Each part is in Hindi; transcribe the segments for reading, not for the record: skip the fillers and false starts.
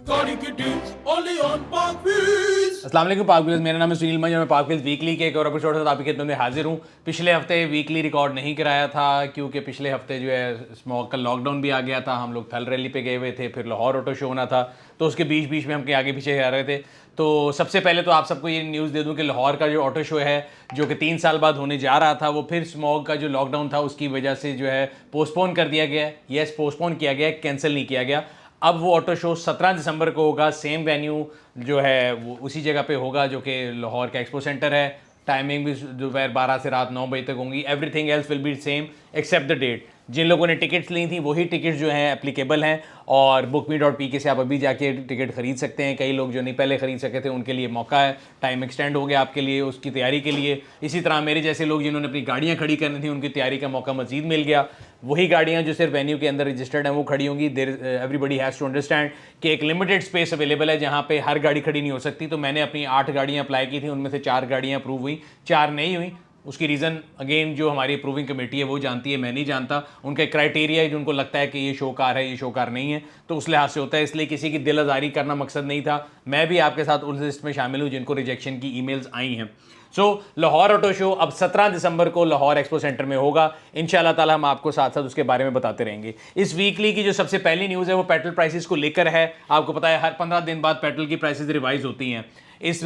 अस्सलाम वालेकुम पाक व्यूअर्स, मेरा नाम है सुनील मंज और मैं पाक व्यूअर्स वीकली के एक और एपिसोड के साथ आपकी खिदमत में हाजिर हूँ। पिछले हफ्ते वीकली रिकॉर्ड नहीं कराया था क्योंकि पिछले हफ्ते जो है स्मॉग का लॉकडाउन भी आ गया था। हम लोग थल रैली पे गए हुए थे, फिर लाहौर ऑटो शो होना था, तो उसके बीच बीच में हम कहीं आगे पीछे जा रहे थे। तो सबसे पहले तो आप सबको ये न्यूज़ दे दूँ कि लाहौर का जो ऑटो शो है जो कि 3 साल बाद होने जा रहा था, वो फिर स्मॉग का जो लॉकडाउन था उसकी वजह से जो है पोस्टपोन कर दिया गया है। येस, पोस्टपोन किया गया है, कैंसिल नहीं किया गया। अब वो ऑटो शो 17 दिसंबर को होगा। सेम वेन्यू जो है वो उसी जगह पे होगा जो कि लाहौर का एक्सपो सेंटर है। टाइमिंग भी दोपहर 12 से रात 9 बजे तक होंगी। Everything else will be same except the date. जिन लोगों ने टिकट्स ली थी वही टिकट्स जो हैं एप्लीकेबल हैं और bookme.pk से आप अभी जाके टिकट खरीद सकते हैं। कई लोग जो नहीं पहले खरीद सके थे उनके लिए मौका है, टाइम एक्सटेंड हो गया आपके लिए उसकी तैयारी के लिए। इसी तरह मेरे जैसे लोग जिन्होंने अपनी गाड़ियाँ खड़ी करनी थी उनकी तैयारी का मौका मजीद मिल गया। वही गाड़ियाँ जो सिर्फ वेन्यू के अंदर रजिस्टर्ड हैं वो खड़ी होंगी। देर एवरीबडी हैज़ टू अंडरस्टैंड कि एक लिमिटेड स्पेस अवेलेबल है जहाँ पे हर गाड़ी खड़ी नहीं हो सकती। तो मैंने अपनी 8 गाड़ियाँ अप्लाई की थी, उनमें से 4 गाड़ियाँ अप्रूव हुई, 4 नहीं हुई। उसकी रीज़न अगेन जो हमारी अप्रूविंग कमेटी है वो जानती है, मैं नहीं जानता। उनका क्राइटेरिया है जो उनको लगता है कि ये शो कार है, ये शो कार नहीं है, तो उस लिहाज से होता है। इसलिए किसी की दिल आज़ारी करना मकसद नहीं था। मैं भी आपके साथ उस लिस्ट में शामिल हूँ जिनको रिजेक्शन की ईमेल्स आई हैं। सो लाहौर ऑटो शो अब 17 दिसंबर को लाहौर एक्सपो सेंटर में होगा। इंशाल्लाह ताला हम आपको साथ साथ उसके बारे में बताते रहेंगे। इस वीकली की जो सबसे पहली न्यूज़ है वो पेट्रोल प्राइसेस को लेकर है। आपको पता है हर 15 दिन बाद पेट्रोल की प्राइसेस रिवाइज होती हैं। इस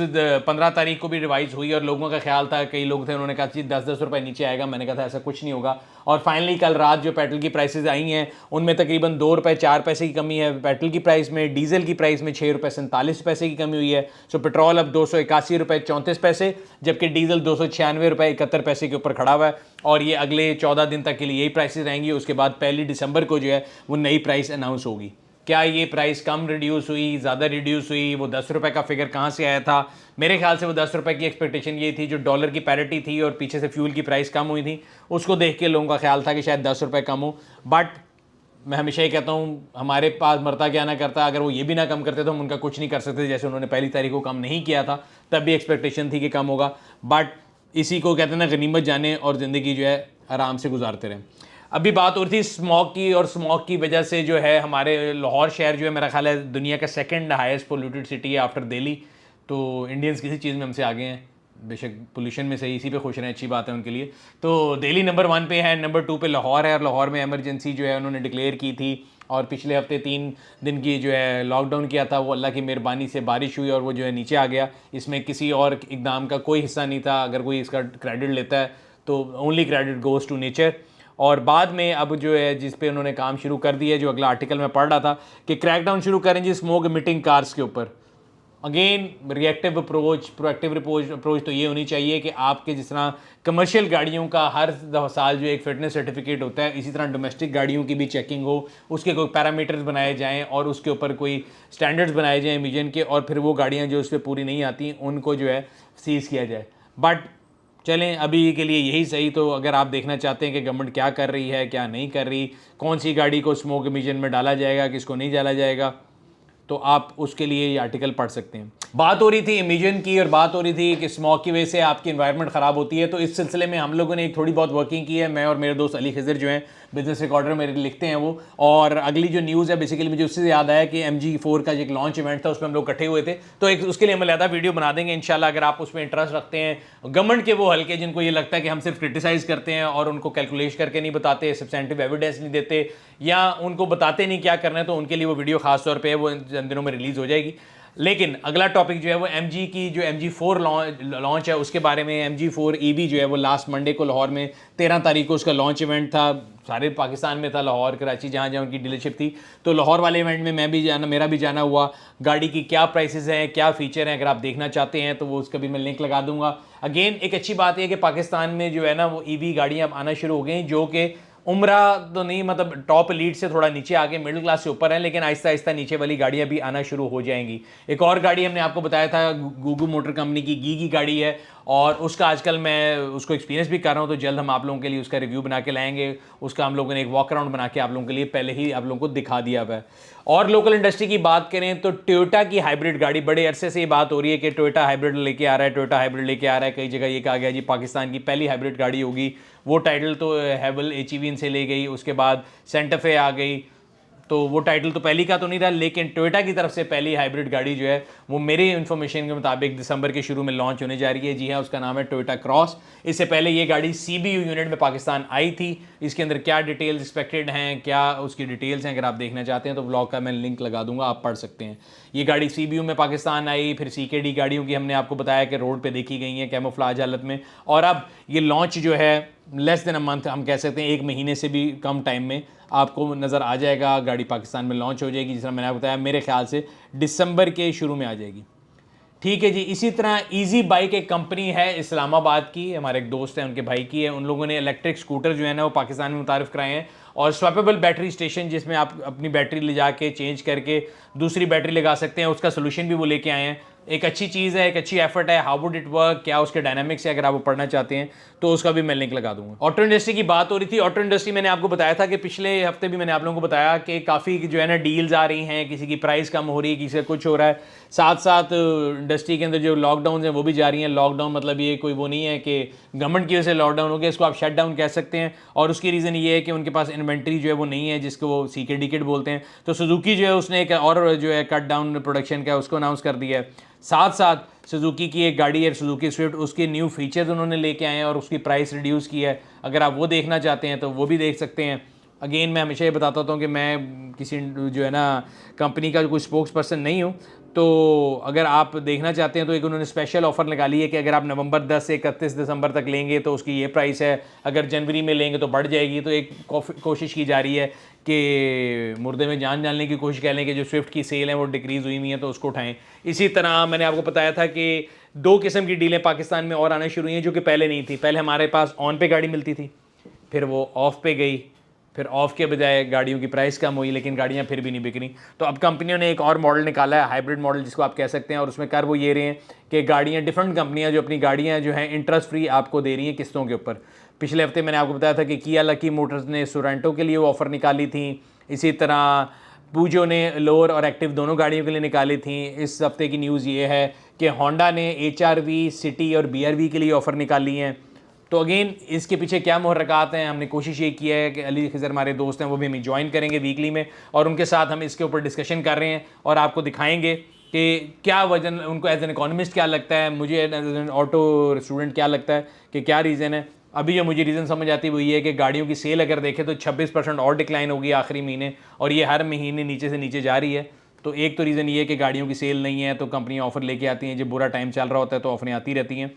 15 तारीख को भी रिवाइज हुई और लोगों का ख्याल था, कई लोग थे उन्होंने कहा कि 10-10 रुपये नीचे आएगा। मैंने कहा था ऐसा कुछ नहीं होगा। और फाइनली कल रात जो पेट्रोल की प्राइसेस आई हैं उनमें तकरीबन 2 रुपये 4 पैसे की कमी है पेट्रोल की प्राइस में। डीजल की प्राइस में 6 रुपये 47 पैसे की कमी हुई है। सो पेट्रोल अब 281 रुपये 34 पैसे, जबकि डीजल 296 रुपये 71 पैसे के ऊपर खड़ा हुआ है। और ये अगले 14 दिन तक के लिए यही प्राइसेस रहेंगी। उसके बाद 1 दिसंबर को जो है वो नई प्राइस अनाउंस होगी। क्या ये प्राइस कम रिड्यूस हुई, ज़्यादा रिड्यूस हुई, वो 10 रुपये का फिगर कहाँ से आया था? मेरे ख्याल से वो 10 रुपये की एक्सपेक्टेशन ये थी, जो डॉलर की पैरिटी थी और पीछे से फ्यूल की प्राइस कम हुई थी उसको देख के लोगों का ख्याल था कि शायद 10 रुपये कम हो। बट मैं हमेशा ही कहता हूँ हमारे पास मरता क्या ना करता। अगर वो ये भी ना कम करते तो हम उनका कुछ नहीं कर सकते। जैसे उन्होंने पहली तारीख को कम नहीं किया था तब भी एक्सपेक्टेशन थी कि कम होगा। बट इसी को कहते हैं ना, गनीमत जाने और ज़िंदगी जो है आराम से गुजारते रहें। अभी बात हो रही थी स्मॉग की, और स्मॉग की वजह से जो है हमारे लाहौर शहर जो है मेरा ख्याल है दुनिया का सेकंड हाईएस्ट पोल्यूटेड सिटी है आफ्टर दिल्ली। तो इंडियंस किसी चीज़ में हमसे आगे हैं, बेशक पोल्यूशन में सही, इसी पे खुश रहें, अच्छी बात है उनके लिए। तो दिल्ली नंबर 1 पे है, नंबर 2 पे लाहौर है। और लाहौर में एमरजेंसी जो है उन्होंने डिक्लेयर की थी और पिछले हफ्ते 3 दिन की जो है लॉकडाउन किया था। वो अल्लाह की मेहरबानी से बारिश हुई और वो जो है नीचे आ गया। इसमें किसी और इकदाम का कोई हिस्सा नहीं था। अगर कोई इसका क्रेडिट लेता है तो only credit goes to nature. और बाद में अब जो है जिस पे उन्होंने काम शुरू कर दिया है, जो अगला आर्टिकल मैं पढ़ रहा था कि क्रैकडाउन शुरू करेंगे स्मोक एमिटिंग कार्स के ऊपर। Again reactive approach, proactive approach तो ये होनी चाहिए कि आपके जिस तरह कमर्शियल गाड़ियों का हर साल जो एक फिटनेस सर्टिफिकेट होता है, इसी तरह डोमेस्टिक गाड़ियों की भी चेकिंग हो, उसके कोई पैरामीटर्स बनाए जाएं और उसके ऊपर कोई स्टैंडर्ड्स बनाए जाएं एमिशन के, और फिर वो गाड़ियाँ जो उस पर पूरी नहीं आती उनको जो है सीज़ किया जाए। बट चलें अभी के लिए यही सही। तो अगर आप देखना चाहते हैं कि गवर्नमेंट क्या कर रही है क्या नहीं कर रही, कौन सी गाड़ी को स्मोक एमिशन में डाला जाएगा, किसको नहीं डाला जाएगा, तो आप उसके लिए ये आर्टिकल पढ़ सकते हैं। बात हो रही थी इमिशन की और बात हो रही थी कि स्मोक की वजह से आपकी एनवायरनमेंट ख़राब होती है। तो इस सिलसिले में हम लोगों ने एक थोड़ी बहुत वर्किंग की है। मैं और मेरे दोस्त अली खिज़र जो हैं बिजनेस रिकॉर्डर मेरे लिखते हैं वो। और अगली जो न्यूज़ है बेसिकली मुझे उससे याद आया कि MG4 का जो एक लॉन्च इवेंट था उसमें हम लोग इकट्ठे हुए थे। तो एक उसके लिए हम अलहदा वीडियो बना देंगे इंशाल्लाह। अगर आप उसमें इंटरेस्ट रखते हैं, गवर्नमेंट के वो हल्के जिनको ये लगता है कि हम सिर्फ क्रिटिसाइज़ करते हैं और उनको कैलकुलेट करके नहीं बताते, सब्सटेंटिव एविडेंस नहीं देते या उनको बताते नहीं क्या करना है, तो उनके लिए वो वीडियो खास तौर पे है, वो इन दिनों में रिलीज़ हो जाएगी। लेकिन अगला टॉपिक जो है वो MG की जो MG4 लॉन्च है उसके बारे में। MG4 EV जो है वो लास्ट मंडे को लाहौर में 13 तारीख को उसका लॉन्च इवेंट था। सारे पाकिस्तान में था, लाहौर कराची जहाँ जहाँ उनकी डीलरशिप थी। तो लाहौर वाले इवेंट में मेरा भी जाना हुआ। गाड़ी की क्या प्राइसेस हैं, क्या फीचर हैं, अगर आप देखना चाहते हैं तो वो उसका भी मैं लिंक लगा दूंगा। अगेन एक अच्छी बात है कि पाकिस्तान में जो है ना वो EV गाड़ियाँ अब आना शुरू हो गई, जो कि उम्रा तो नहीं, मतलब टॉप लीड से थोड़ा नीचे आके मिडिल क्लास से ऊपर है, लेकिन आहिस्ता आहिस्ता नीचे वाली गाड़ियां भी आना शुरू हो जाएंगी। एक और गाड़ी हमने आपको बताया था गूगू मोटर कंपनी की गी की गाड़ी है, और उसका आजकल मैं उसको एक्सपीरियंस भी कर रहा हूँ। तो जल्द हम आप लोगों के लिए उसका रिव्यू बना के लाएंगे। उसका हम लोगों ने एक वॉक अराउंड बना के आप लोगों के लिए पहले ही आप लोगों को दिखा दिया हुआ है। और लोकल इंडस्ट्री की बात करें तो टोयोटा की हाइब्रिड गाड़ी, बड़े अरसे से ये बात हो रही है कि टोयोटा हाइब्रिड लेके आ रहा है, टोयोटा हाइब्रिड लेके आ रहा है। कई जगह ये कहा गया जी पाकिस्तान की पहली हाइब्रिड गाड़ी होगी। वो टाइटल तो हैवल HEV से ले गई, उसके बाद सेंटा फे आ गई, तो वो टाइटल तो पहली का तो नहीं था, लेकिन टोयोटा की तरफ से पहली हाइब्रिड गाड़ी जो है वो मेरे इन्फॉर्मेशन के मुताबिक दिसंबर के शुरू में लॉन्च होने जा रही है। जी हाँ, उसका नाम है टोयोटा क्रॉस। इससे पहले ये गाड़ी CBU यूनिट में पाकिस्तान आई थी। इसके अंदर क्या डिटेल्स एक्सपेक्टेड हैं, क्या उसकी डिटेल्स हैं, अगर आप देखना चाहते हैं तो ब्लॉग का मैं लिंक लगा दूंगा, आप पढ़ सकते हैं। ये गाड़ी CBU में पाकिस्तान आई, फिर CKD गाड़ियों की हमने आपको बताया कि रोड पे देखी गई हैं कैमोफ्लाज हालत में, और अब ये लॉन्च जो है लेस देन अ मंथ, हम कह सकते हैं 1 महीने से भी कम टाइम में आपको नज़र आ जाएगा। गाड़ी पाकिस्तान में लॉन्च हो जाएगी, जिस तरह मैंने आपको बताया मेरे ख्याल से दिसंबर के शुरू में आ जाएगी। ठीक है जी। इसी तरह ईजी बाइक एक कंपनी है इस्लामाबाद की, हमारे एक दोस्त हैं उनके भाई की है, उन लोगों ने इलेक्ट्रिक स्कूटर जो है ना वो पाकिस्तान में मुतारिफ कराए हैं, और स्वैपेबल बैटरी स्टेशन जिसमें आप अपनी बैटरी ले जाके चेंज करके दूसरी बैटरी लगा सकते हैं, उसका सोल्यूशन भी वो लेके आए हैं। एक अच्छी चीज़ है, एक अच्छी एफर्ट है। हाउ वुड इट वर्क, क्या उसके डायनामिक्स है, अगर आप वो पढ़ना चाहते हैं तो उसका भी मैं लिंक लगा दूंगा। ऑटो इंडस्ट्री की बात हो रही थी। ऑटो इंडस्ट्री मैंने आपको बताया था कि पिछले हफ्ते भी मैंने आप लोगों को बताया कि काफ़ी जो है ना डील्स आ रही हैं, किसी की प्राइस कम हो रही है, किसी का कुछ हो रहा है। साथ साथ इंडस्ट्री के अंदर जो लॉकडाउन हैं वो भी जारी हैं। लॉकडाउन मतलब ये कोई वो नहीं है कि गवर्नमेंट की वजह से लॉकडाउन हो गया, इसको आप शट डाउन कह सकते हैं। और उसकी रीज़न ये है कि उनके पास इन्वेंट्री जो है वो नहीं है, जिसको वो CKD किट बोलते हैं। तो सुजुकी जो है उसने एक और जो है कट डाउन प्रोडक्शन का उसको अनाउंस कर दिया है। साथ साथ सुजुकी की एक गाड़ी है सुजुकी स्विफ्ट, उसके न्यू फीचर्स उन्होंने लेके आए हैं और उसकी प्राइस रिड्यूस की है। अगर आप वो देखना चाहते हैं तो वो भी देख सकते हैं। अगेन मैं हमेशा ये बताता हूँ कि मैं किसी जो है ना कंपनी का कोई स्पोक्स पर्सन नहीं हूँ, तो अगर आप देखना चाहते हैं तो एक उन्होंने स्पेशल ऑफ़र निकाली है कि अगर आप नवंबर 10 से 31 दिसंबर तक लेंगे तो उसकी ये प्राइस है, अगर जनवरी में लेंगे तो बढ़ जाएगी। तो एक कोशिश की जा रही है कि मुर्दे में जान डालने की कोशिश कर लें कि जो स्विफ्ट की सेल है वो डिक्रीज़ हुई हुई है तो उसको उठाएं। इसी तरह मैंने आपको बताया था कि 2 किस्म की डीलें पाकिस्तान में और आना शुरू हुई हैं जो कि पहले नहीं थी। पहले हमारे पास ऑन पे गाड़ी मिलती थी, फिर वो ऑफ पे गई, फिर ऑफ के बजाय गाड़ियों की प्राइस कम हुई, लेकिन गाड़ियाँ फिर भी नहीं बिक रही। तो अब कंपनियों ने एक और मॉडल निकाला है, हाइब्रिड मॉडल जिसको आप कह सकते हैं, और उसमें कर वो ये रहे हैं कि गाड़ियाँ डिफरेंट कंपनियाँ जो अपनी गाड़ियाँ जो हैं इंटरेस्ट फ्री आपको दे रही हैं किस्तों के ऊपर। पिछले हफ्ते मैंने आपको बताया था कि किया लकी मोटर्स ने सोरेंटो के लिए वो ऑफ़र निकाली थी। इसी तरह पूजो ने लोअर और एक्टिव दोनों गाड़ियों के लिए निकाली थी। इस हफ्ते की न्यूज़ ये है कि होंडा ने HRV, सिटी और BRV के लिए ऑफ़र निकाली हैं। तो अगेन इसके पीछे क्या मुहर्रकात हैं, हमने कोशिश ये की है कि अली खिज़र हमारे दोस्त हैं वो भी हमें ज्वाइन करेंगे वीकली में, और उनके साथ हम इसके ऊपर डिस्कशन कर रहे हैं और आपको दिखाएंगे कि क्या वजन उनको एज एन इकोनॉमिस्ट क्या लगता है, मुझे एज एन ऑटो स्टूडेंट क्या लगता है कि क्या रीज़न है। अभी जो मुझे रीज़न समझ आती है वो ये है कि गाड़ियों की सेल अगर देखें तो 26% और डिक्लाइन होगी आखिरी महीने, और ये हर महीने नीचे से नीचे जा रही है। तो एक तो रीज़न ये है कि गाड़ियों की सेल नहीं है तो कंपनियाँ ऑफ़र लेके आती हैं, जब बुरा टाइम चल रहा होता है तो ऑफ़रें आती रहती हैं,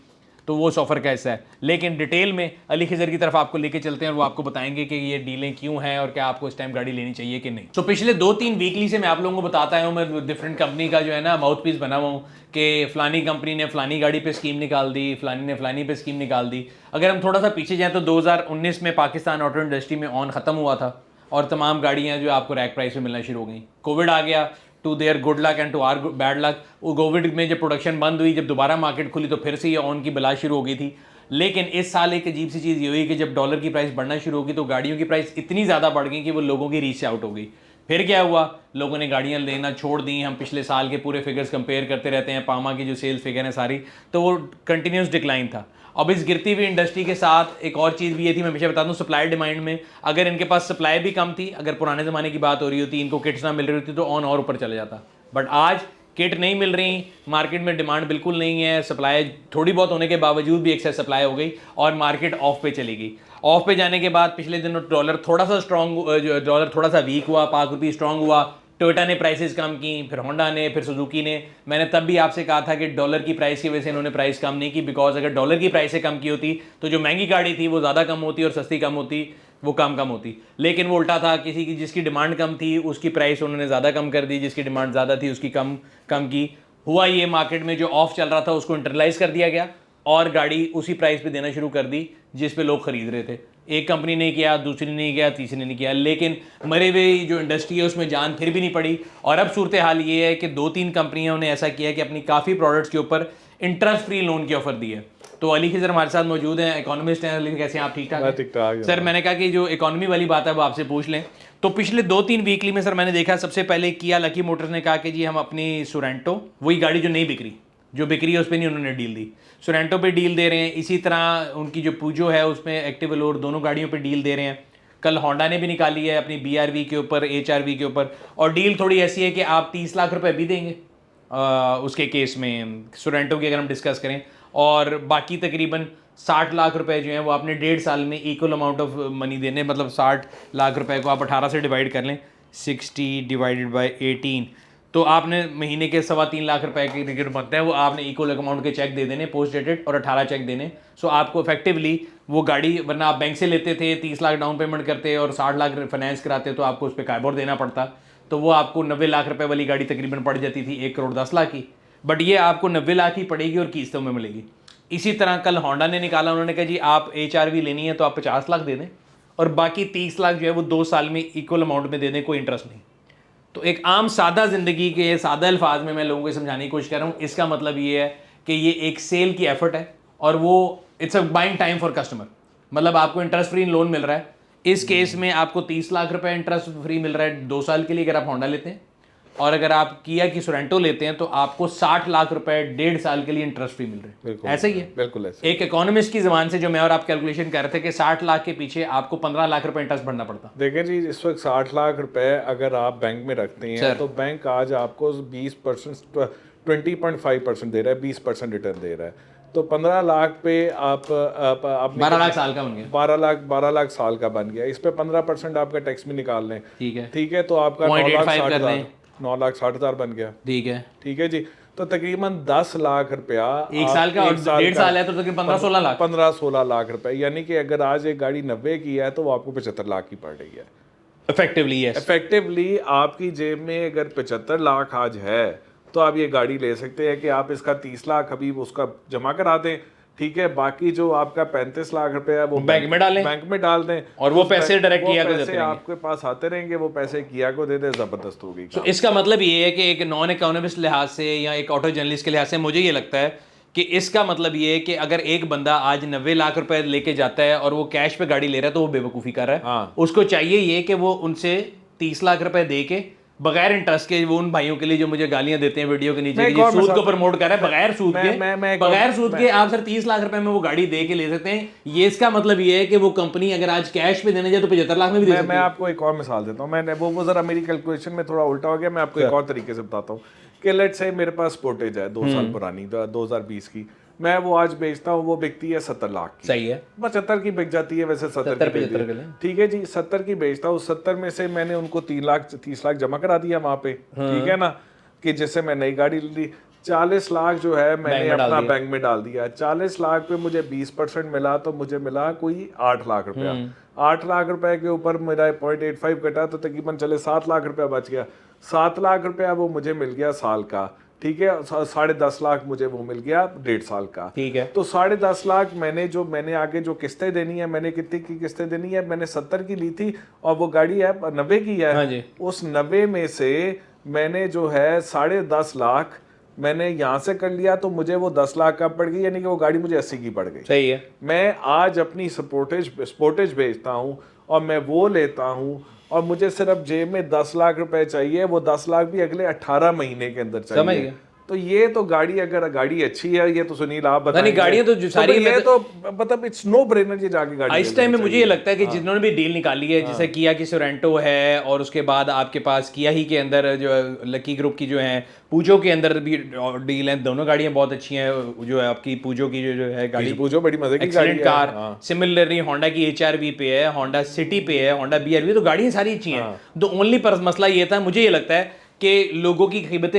तो वो ऑफर का हिस्सा है। लेकिन डिटेल में अली खिज़र की तरफ आपको लेके चलते हैं और वो आपको बताएंगे कि ये डीलें क्यों हैं और क्या आपको इस टाइम गाड़ी लेनी चाहिए कि नहीं। तो पिछले 2-3 वीकली से मैं आप लोगों को बताता हूँ, मैं डिफरेंट कंपनी का जो है ना माउथ पीस बना हुआ हूँ कि फ़लानी कंपनी ने फ़लानी गाड़ी पे स्कीम निकाल दी, फ़लानी ने फ़लानी पे स्कीम निकाल दी। अगर हम थोड़ा सा पीछे जाएँ तो 2019 में पाकिस्तान ऑटो इंडस्ट्री में ऑन ख़त्म हुआ था और तमाम गाड़ियाँ जो आपको रैक प्राइस में मिलना शुरू हो गई। कोविड आ गया, to their good luck and to our bad luck. वो कोविड में जब प्रोडक्शन बंद हुई, जब दोबारा मार्केट खुली तो फिर से ये ऑन की बला शुरू हो गई थी। लेकिन इस साल एक अजीब सी चीज़ ये हुई कि जब डॉलर की प्राइस बढ़ना शुरू होगी तो गाड़ियों की प्राइस इतनी ज़्यादा बढ़ गई कि वो लोगों की रीच से आउट हो गई। फिर क्या हुआ, लोगों ने गाड़ियाँ लेना छोड़ दी। हम पिछले साल के पूरे फिगर्स कंपेयर करते रहते हैं, पामा की जो सेल्स फिगर है सारी, तो वो कंटिन्यूस डिक्लाइन था। अब इस गिरती हुई इंडस्ट्री के साथ एक और चीज़ भी ये थी, मैं हमेशा बता दूँ, सप्लाई डिमांड में अगर इनके पास सप्लाई भी कम थी, अगर पुराने ज़माने की बात हो रही होती, इनको किट्स ना मिल रही होती तो ऑन और ऊपर चले जाता। बट आज किट नहीं मिल रही, मार्केट में डिमांड बिल्कुल नहीं है, सप्लाई थोड़ी बहुत होने के बावजूद भी एक्सेस सप्लाई हो गई और मार्केट ऑफ पे चली गई। ऑफ पे जाने के बाद पिछले दिनों डॉलर थोड़ा सा वीक हुआ, ₹5 स्ट्रांग हुआ। टोयोटा ने प्राइसेस कम की, फिर होंडा ने, फिर सुजुकी ने। मैंने तब भी आपसे कहा था कि डॉलर की प्राइस की वजह से इन्होंने प्राइस कम नहीं की, बिकॉज अगर डॉलर की प्राइसें कम की होती तो जो महंगी गाड़ी थी वो ज़्यादा कम होती और सस्ती कम होती वो कम होती। लेकिन वो उल्टा था, किसी की जिसकी डिमांड कम थी उसकी प्राइस उन्होंने ज़्यादा कम कर दी, जिसकी डिमांड ज़्यादा थी उसकी कम की। हुआ ये, मार्केट में जो ऑफ चल रहा था उसको इंटरलाइज कर दिया गया और गाड़ी उसी प्राइस पे देना शुरू कर दी जिस पे लोग खरीद रहे थे। एक कंपनी ने किया, दूसरी ने किया, तीसरी ने नहीं किया, लेकिन मरे हुए जो इंडस्ट्री है उसमें जान फिर भी नहीं पड़ी। और अब सूरत हाल ये है कि 2-3 कंपनियों ने ऐसा किया कि अपनी काफ़ी प्रोडक्ट्स के ऊपर इंटरेस्ट फ्री लोन की ऑफर दी है। तो अली खिज़र हमारे साथ मौजूद हैं, इकोनॉमिस्ट हैं। अली, कैसे हैं आप? ठीक ठाक? ठीक ठाक सर, मैंने कहा कि जो इकोनॉमी वाली बात है वो आपसे पूछ लें। तो पिछले 2-3 वीकली में सर मैंने देखा, सबसे पहले किया लकी मोटर्स ने कहा कि जी हम अपनी सोरेंटो, वही गाड़ी जो नहीं बिक रही, जो बिक रही है उस पर नहीं उन्होंने डील दी, सोरेंटो पे डील दे रहे हैं। इसी तरह उनकी जो पूजो है उसमें एक्टिव लोर दोनों गाड़ियों पे डील दे रहे हैं। कल होंडा ने भी निकाली है अपनी BRV के ऊपर, HRV के ऊपर, और डील थोड़ी ऐसी है कि आप 30 लाख रुपए भी देंगे उसके केस में, सोरेंटो की अगर हम डिस्कस करें, और बाकी तकरीबन 60 लाख रुपए जो हैं वो आपने 1.5 साल में इक्वल अमाउंट ऑफ मनी देने, मतलब 60 लाख रुपए को आप 18 से डिवाइड कर लें, 60 डिवाइडेड बाय 18, तो आपने महीने के 3.25 लाख रुपए के टिकट बनते हैं, वो आपने इक्वल अमाउंट के चेक दे देने पोस्ट डेटेड, और 18 चेक देने। सो आपको इफेक्टिवली वो गाड़ी, वरना आप बैंक से लेते थे 30 लाख डाउन पेमेंट करते और 60 लाख फाइनेंस कराते, तो आपको उस पर कायबोर देना पड़ता, तो वो आपको 90 लाख रुपए वाली गाड़ी तकरीबन पड़ जाती थी 1 करोड़ 10 लाख की, बट ये आपको 90 लाख ही पड़ेगी और किस्तों में मिलेगी। इसी तरह कल होंडा ने निकाला, उन्होंने कहा जी आप HRV लेनी है तो आप 50 लाख दे दें और बाकी 30 लाख जो है वो 2 साल में इक्वल अमाउंट में दे दें, कोई इंटरेस्ट नहीं। तो एक आम सादा ज़िंदगी के सादा अल्फाज में मैं लोगों को समझाने की कोशिश कर रहा हूँ। इसका मतलब ये है कि ये एक सेल की एफर्ट है और वो it's a buying time for customer, मतलब आपको इंटरेस्ट फ्री लोन मिल रहा है। इस केस में आपको 30 लाख रुपए इंटरेस्ट फ्री मिल रहा है 2 साल के लिए अगर आप होंडा लेते हैं, और अगर आप किया की सोरेंटो लेते हैं तो आपको 60 लाख रुपए 1.5 साल के लिए इंटरेस्ट फ्री मिल रहे हैं। ऐसा ही है, बिल्कुल ऐसा। एक इकोनॉमिस्ट की जबान से जो मैं और आप कैलकुलेशन कर रहे थे कि 60 लाख के पीछे आपको 15 लाख रुपए इंटरेस्ट भरना पड़ता। देखिए जी, इस वक्त 60 लाख रुपए अगर आप बैंक में रखते हैं तो बैंक आज आपको 20% 20.5% दे रहा है, 20% रिटर्न दे रहा है। तो 15 लाख पे आप 12 लाख साल का बन गया, 12 लाख साल का बन गया। इस पे 15% आपका टैक्स भी निकाल लें, ठीक है, तो आपका 9,60,000 बन गया, ठीक है जी। तो तकरीबन 10 लाख रुपया एक साल का, और 1.5 साल है तो तकरीबन 15-16 लाख रुपए, यानी कि अगर आज एक गाड़ी 90 की है तो वो आपको 75 लाख की पड़ रही है इफेक्टिवली। आपकी जेब में अगर 75 लाख आज है तो आप ये गाड़ी ले सकते हैं कि आप इसका 30 लाख अभी उसका जमा करा दें, ठीक है, बाकी जो आपका 35 लाख रुपए है वो बैंक में डाल दें और वो पैसे डायरेक्ट किया को देते रहेंगे, आपके पास आते रहेंगे, वो पैसे किया को दे दे, जबरदस्त होगी। तो इसका मतलब ये है कि एक नॉन इकोनॉमिस्ट लिहाज से या एक ऑटो जर्नलिस्ट के लिहाज से मुझे ये लगता है कि इसका मतलब ये है कि अगर एक बंदा आज 90 लाख रुपए लेके जाता है और वो कैश पे गाड़ी ले रहा है तो वो बेवकूफ़ी कर रहा है। हाँ। उसको चाहिए ये कि वो उनसे 30 लाख रुपए दे के बगैर इंटरेस्ट के, वो उन भाइयों के लिए जो मुझे गालियां देते हैं वीडियो के नीचे, सूद को प्रमोट कर रहा है, बगैर सूद के आप सर 30 लाख रुपए में वो गाड़ी दे के ले सकते हैं। ये इसका मतलब ये है कि वो कंपनी अगर आज कैश पे देने जाए तो 75 लाख में भी दे सकती है। मैं आपको एक और मिसाल देता हूँ, मैंने वो जरा मेरी कैलकुलेशन में थोड़ा उल्टा हो गया, मैं आपको एक और तरीके से बताता हूँ कि लेट्स से मेरे पास स्पोर्टेज है 2 साल पुरानी 2020 की, मैं वो आज बेचता हूँ, वो बिकती है 70 लाख की, सही है, 75 की बिक जाती है, वैसे 70 की, ठीक है जी, 70 की बेचता हूँ। 70 में से मैंने उनको 30 लाख जमा करा दिया वहां पे, ठीक है ना, कि जिससे मैं नई गाड़ी ली। 40 लाख जो है मैंने अपना बैंक में डाल दिया। 40 लाख पे मुझे 20% मिला तो मुझे मिला कोई 8 लाख रुपया। 8 लाख रुपए के ऊपर मेरा 0.85 कटा तो तकरीबन चले 7 लाख रुपया बच गया। 7 लाख रुपया वो मुझे मिल गया साल का, ठीक है, 10.5 लाख मुझे वो मिल गया 1.5 साल का, ठीक है। तो 10.5 लाख मैंने आगे जो किस्तें देनी है, मैंने कितनी की किस्तें देनी है, मैंने 70 की ली थी और वो गाड़ी है 90 की है। हाँ जी। उस 90 में से मैंने जो है 10.5 लाख मैंने यहाँ से कर लिया तो मुझे वो 10 लाख का पड़ गई, यानी कि वो गाड़ी मुझे 80 की पड़ गई। सही है। मैं आज अपनी स्पोर्टेज बेचता हूँ और मैं वो लेता हूँ और मुझे सिर्फ जेब में 10 लाख रुपए चाहिए, वो 10 लाख भी अगले 18 महीने के अंदर चाहिए। तो ये तो गाड़ी, अगर गाड़ी अच्छी है, ये तो सुनील आप बताएंगे, गाड़ियां तो सारी ये तो मतलब इट्स नो ब्रेनर ये जाके गाड़ी। इस टाइम में मुझे ये लगता है कि जिन्होंने भी डील निकाली है, जैसे किया की सोरेंटो है और उसके बाद आपके पास किया ही के अंदर जो लकी ग्रुप की जो है, पूजो के अंदर भी डील है, दोनों गाड़ियां बहुत अच्छी हैं। जो है आपकी पूजो की जो है गाड़ी, पूजो बड़ी मजे की गाड़ी है, कार। सिमिलरली होंडा की HRV पे है, होंडा सिटी पे है, होंडा BRV, तो गाड़ियां सारी अच्छी हैं। तो ओनली मसला ये था, मुझे ये लगता है कि लोगों की कुव्वत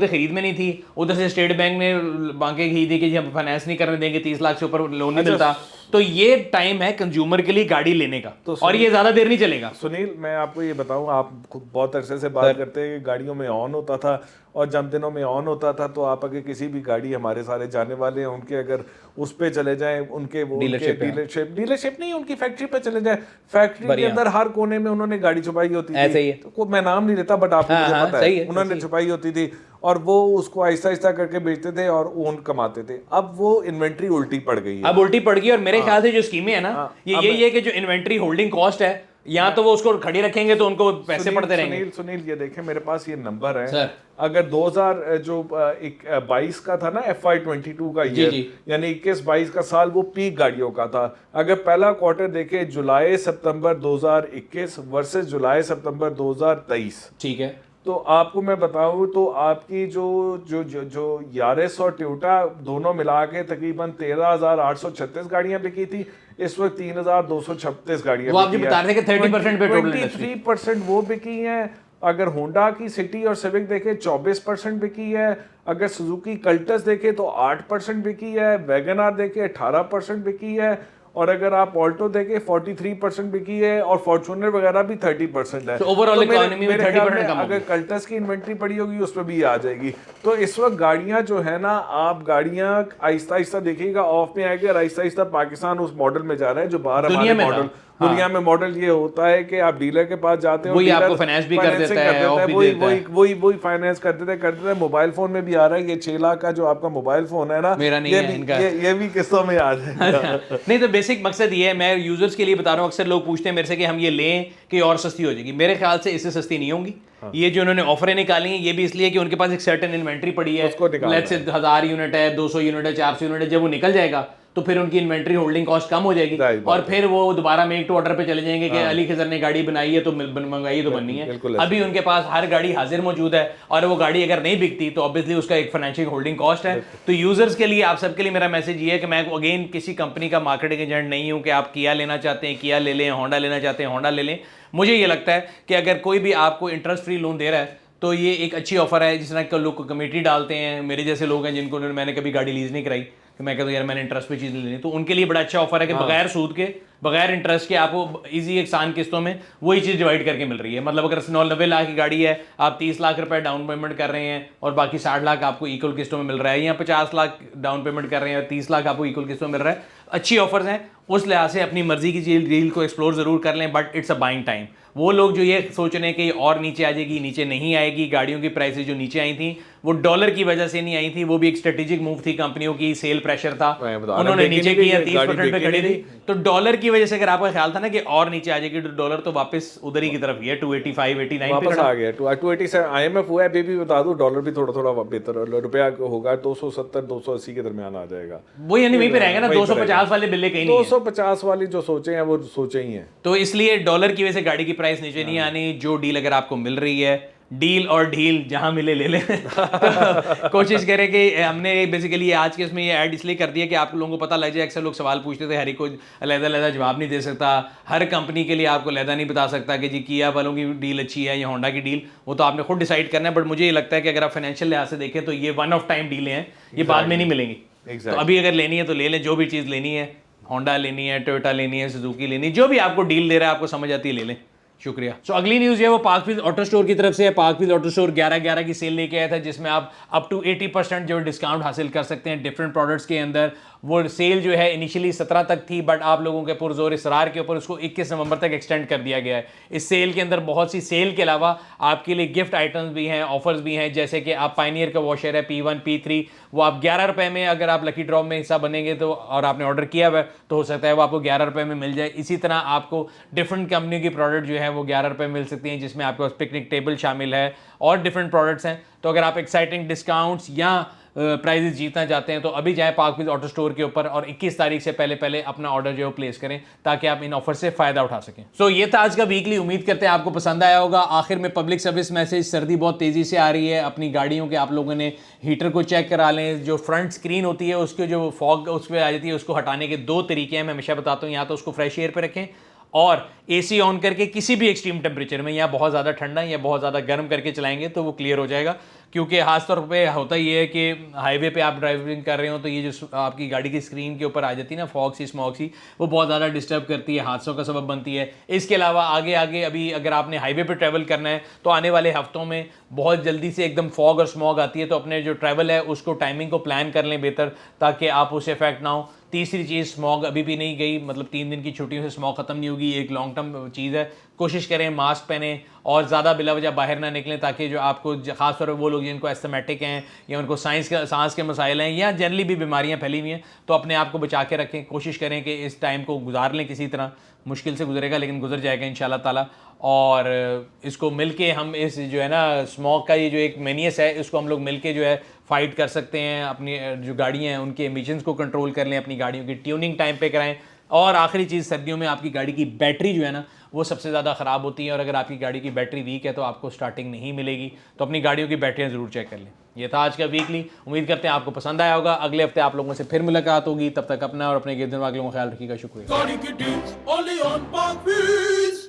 खरीद में नहीं थी। उधर से स्टेट बैंक ने बांके खरीदी कि हम फाइनेंस नहीं करने देंगे, 30 लाख से ऊपर लोन नहीं मिलता। तो ये टाइम है कंज्यूमर के लिए गाड़ी लेने का, तो और ये ज्यादा देर नहीं चलेगा। सुनील, मैं आपको ये बताऊं, आप बहुत अरसे से बात करते हैं कि गाड़ियों में ऑन होता था, और जब दिनों में ऑन होता था तो आप अगर किसी भी गाड़ी, हमारे सारे जाने वाले हैं उनके, अगर उस पे चले जाएं, उनके वो डीलरशिप नहीं, उनकी फैक्ट्री पे चले जाएं, फैक्ट्री के अंदर हर कोने में उन्होंने गाड़ी छुपाई होती थी। ऐसे ही है। तो मैं नाम नहीं लेता, बट आपको मुझे पता है, उन्होंने छुपाई होती थी और वो उसको आहिस्ता आहिस्ता करके बेचते थे और ओन कमाते थे। अब वो इन्वेंट्री उल्टी पड़ गई है, अब उल्टी पड़ गई। और मेरे ख्याल से जो स्कीमें है ना, ये यही है कि जो इन्वेंट्री होल्डिंग कॉस्ट है यहाँ तो वो उसको खड़ी रखेंगे तो उनको पैसे पड़ते रहेंगे। सुनील ये देखें मेरे पास ये नंबर है सर। अगर 2022 का था ना FY22 का ईयर, यानी 21-22 का साल वो पीक गाड़ियों का था। अगर पहला क्वार्टर देखे जुलाई सितंबर 2021 वर्सेस जुलाई सितंबर 2023, ठीक है, तो आपको मैं बताऊं तो आपकी जो यारिस और टोयोटा दोनों मिला के तकरीबन 13,836 गाड़ियां बिकी थी। इस वक्त 3,236 गाड़ियां। वो आप जो बता रहे थे कि 30% पे टोटल 23% वो बिकी हैं। अगर होंडा की सिटी और सिविक देखे 24% बिकी है। अगर सुजुकी कल्टस देखे तो 8% बिकी है। वैगन आर देखे 18% बिकी है। और अगर आप ऑल्टो देखे 43% बिकी है और फॉर्च्यूनर वगैरह भी 30% है। तो ओवरऑल इकोनॉमी में 30% कम अगर कल्टस की इन्वेंट्री पड़ी होगी उसमें भी आ जाएगी। तो इस वक्त गाड़ियां जो है ना, आप गाड़ियां आहिस्ता आहिस्ता देखिएगा ऑफ में आएगी और आहिस्ता आहिस्ता पाकिस्तान उस मॉडल में जा रहा है जो बाहर हमारे मॉडल दुनिया में मॉडल ये होता है कि आप डीलर के पास जाते हो, वही आपको फाइनेंस भी कर देता है, वही फाइनेंस कर देता है। मोबाइल फोन में भी आ रहा है। ये 6 लाख का जो आपका मोबाइल फोन है ना, मेरा नहीं है इनका, ये भी किस्तों में आ जाएगा। नहीं तो बेसिक मकसद ये है, मैं यूजर्स के लिए बता रहा हूँ। अक्सर लोग पूछते हैं मेरे से कि हम ये लें कि और सस्ती हो जाएगी। मेरे ख्याल से इससे सस्ती नहीं होंगी। ये जो उन्होंने ऑफरें निकाली हैं ये भी इसलिए कि उनके पास एक सर्टेन इन्वेंट्री पड़ी है। लेट्स से 1000 यूनिट है, 200 यूनिट है, 400 यूनिट है। जब वो निकल जाएगा तो फिर उनकी इन्वेंट्री होल्डिंग कॉस्ट कम हो जाएगी और फिर वो दोबारा मेक टू ऑर्डर पे चले जाएंगे कि अली खिजर ने गाड़ी बनाई है तो मंगाई तो बननी है। अभी उनके पास हर गाड़ी हाजिर मौजूद है और वो गाड़ी अगर नहीं बिकती तो ऑब्वियसली उसका एक फाइनेंशियल होल्डिंग कॉस्ट है। तो यूजर्स के लिए, आप सबके लिए मेरा मैसेज ये है कि मैं अगेन किसी कंपनी का मार्केटिंग एजेंट नहीं हूं कि आप किया लेना चाहते हैं किया ले लें, होंडा लेना चाहते हैं होंडा ले लें। मुझे ये लगता है कि अगर कोई भी आपको इंटरेस्ट फ्री लोन दे रहा है तो ये एक अच्छी ऑफर है। जिस तरह के लोग कमेटी डालते हैं, मेरे जैसे लोग हैं जिनको मैंने कभी गाड़ी लीज नहीं कराई, कि मैं कहता हूँ यार मैंने इंटरेस्ट पे चीज़ लेनी, तो उनके लिए बड़ा अच्छा ऑफर है कि बगैर सूद के, बगैर इंटरेस्ट के आपको इजी आसान किस्तों में वही चीज़ डिवाइड करके मिल रही है। मतलब अगर 90 लाख की गाड़ी है, आप 30 लाख रुपए डाउन पेमेंट कर रहे हैं और बाकी 60 लाख आपको इक्वल किस्तों में मिल रहा है, या 50 लाख डाउन पेमेंट कर रहे हैं और 30 लाख आपको इक्वल किस्तों में मिल रहा है। अच्छी ऑफर्स हैं, उस लिहाज से अपनी मर्जी की डील को एक्सप्लोर जरूर कर लें, but it's a buying time. वो लोग जो ये सोच रहे हैं कि और नीचे आ जाएगी, नीचे नहीं आएगी, गाड़ियों की प्राइसेस जो नीचे आई थी वो डॉलर की वजह से नहीं आई थी, वो भी एक स्ट्रेटेजिक मूव थी कंपनियों की, सेल प्रेशर था, उन्होंने नीचे किया, 30% पे खड़ी थी। तो डॉलर की वजह से अगर आपका ख्याल था ना कि और नीचे आ जाएगी तो डॉलर तो वापस उधर ही की तरफ ही है, 285 89 वापस आ गया 287। IMF हुआ है, अभी भी बता दूं डॉलर भी थोड़ा थोड़ा बेहतर, रुपया होगा 270 280 के दरमियान आ जाएगा। वो यानी वहीं पे रहेगा ना, 250 वाले बिल्ले कहीं नहीं, 250 वाली जो सोचे हैं वो सोचे ही हैं। तो इसलिए डॉलर की वजह से गाड़ी की प्राइस नीचे नहीं आनी। जो डील अगर आपको मिल रही है, डील और ढील जहां मिले ले लें। तो कोशिश करें कि हमने बेसिकली आज के इसमें ये ऐड इसलिए कर दिया कि आप लोगों को पता लग जाए। अक्सर लोग सवाल पूछते थे, हर एक को अलग-अलग जवाब नहीं दे सकता, हर कंपनी के लिए आपको अलग नहीं बता सकता कि जी किया वालों की डील अच्छी है या होंडा की डील, वो तो आपने खुद डिसाइड करना है। बट मुझे ये लगता है कि अगर आप फाइनेंशियल लिहाज से देखें तो ये वन ऑफ टाइम डीलें हैं, ये बाद में नहीं मिलेंगी। तो अभी अगर लेनी है तो ले लें, जो भी चीज़ लेनी है, होंडा लेनी है, टोयोटा लेनी है, सुजुकी लेनी है, जो भी आपको डील दे रहा है, आपको समझ आती है, ले लें। शुक्रिया। सो अगली न्यूज़ है वो पार्कव्हील ऑटो स्टोर की तरफ से है। पार्कव्हील ऑटो स्टोर 11/11 की सेल लेके आया था जिसमें आप अप टू 80% जो डिस्काउंट हासिल कर सकते हैं डिफरेंट प्रोडक्ट्स के अंदर। वो सेल जो है इनिशियली 17 तक थी, बट आप लोगों के पुरजोर इसरार के ऊपर उसको 21 नवंबर तक एक्सटेंड कर दिया गया है। इस सेल के अंदर बहुत सी सेल के अलावा आपके लिए गिफ्ट आइटम्स भी हैं, ऑफर्स भी हैं, जैसे कि आप पायनियर का वॉशर है P1 P3, वो आप 11 रुपये में, अगर आप लकी ड्रॉ में हिस्सा बनेंगे तो और आपने ऑर्डर किया हुआ है तो हो सकता है वो आपको 11 रुपये में मिल जाए। इसी तरह आपको डिफरेंट कंपनी की प्रोडक्ट जो है वो 11 रुपये मिल सकती हैं, जिसमें आपके पास पिकनिक टेबल शामिल है और डिफरेंट प्रोडक्ट्स हैं। तो अगर आप एक्साइटिंग डिस्काउंट्स या प्राइजेस जीतना चाहते हैं तो अभी जाएं पार्कव्हील ऑटो स्टोर के ऊपर और 21 तारीख से पहले अपना ऑर्डर जो है प्लेस करें ताकि आप इन ऑफर से फायदा उठा सकें। सो ये था आज का वीकली, उम्मीद करते हैं आपको पसंद आया होगा। आखिर में पब्लिक सर्विस मैसेज, सर्दी बहुत तेजी से आ रही है, अपनी गाड़ियों के आप लोगों ने हीटर को चेक करा लें। जो फ्रंट स्क्रीन होती है उसके जो फॉग उस पर आ जाती है, उसको हटाने के 2 तरीके हैं, मैं हमेशा बताता हूँ। या तो उसको फ्रेश एयर पे रखें और AC ऑन करके किसी भी एक्सट्रीम टेम्परेचर में, या बहुत ज़्यादा ठंडा या बहुत ज़्यादा गर्म करके चलाएंगे तो वो क्लियर हो जाएगा। क्योंकि खासतौर पे होता ये है कि हाईवे पे आप ड्राइविंग कर रहे हो तो ये जो आपकी गाड़ी की स्क्रीन के ऊपर आ जाती है ना फॉग सी स्मॉग सी, वो बहुत ज़्यादा डिस्टर्ब करती है, हादसों का सबब बनती है। इसके अलावा आगे अभी अगर आपने हाईवे पे ट्रैवल करना है तो आने वाले हफ्तों में बहुत जल्दी से एकदम फॉग और स्मॉग आती है, तो अपने जो ट्रैवल है उसको टाइमिंग को प्लान कर लें बेहतर, ताकि आप उससे इफेक्ट ना हो। तीसरी चीज़, स्मॉग अभी भी नहीं गई, मतलब 3 दिन की छुट्टियों से स्मॉग ख़त्म नहीं होगी, एक लॉन्ग टर्म चीज़ है। कोशिश करें मास्क पहने और ज़्यादा बिला वजह बाहर ना निकलें, ताकि जो आपको ख़ास तौर पर वो लोग जिनको एस्थमेटिक हैं या उनको सांस के मसाइल हैं या जनरली भी बीमारियां फैली हुई हैं, तो अपने आप को बचा के रखें। कोशिश करें कि इस टाइम को गुजार लें किसी तरह, मुश्किल से गुजरेगा लेकिन गुजर जाएगा इंशाल्लाह ताला। और इसको मिलके हम इस जो है ना स्मॉग का ये जो एक मेनियस है, इसको हम लोग मिलके जो है फाइट कर सकते हैं। अपनी जो गाड़ियाँ हैं उनके एमिशंस को कंट्रोल कर लें, अपनी गाड़ियों की ट्यूनिंग टाइम पे कराएं। और आखिरी चीज़, सर्दियों में आपकी गाड़ी की बैटरी जो है ना वो सबसे ज़्यादा ख़राब होती है, और अगर आपकी गाड़ी की बैटरी वीक है तो आपको स्टार्टिंग नहीं मिलेगी। तो अपनी गाड़ियों की बैटरियाँ ज़रूर चेक कर लें। ये था आज का वीकली, उम्मीद करते हैं आपको पसंद आया होगा। अगले हफ्ते आप लोगों से फिर मुलाकात होगी, तब तक अपना और अपने गिरदन वालों का ख्याल रखिएगा। शुक्रिया।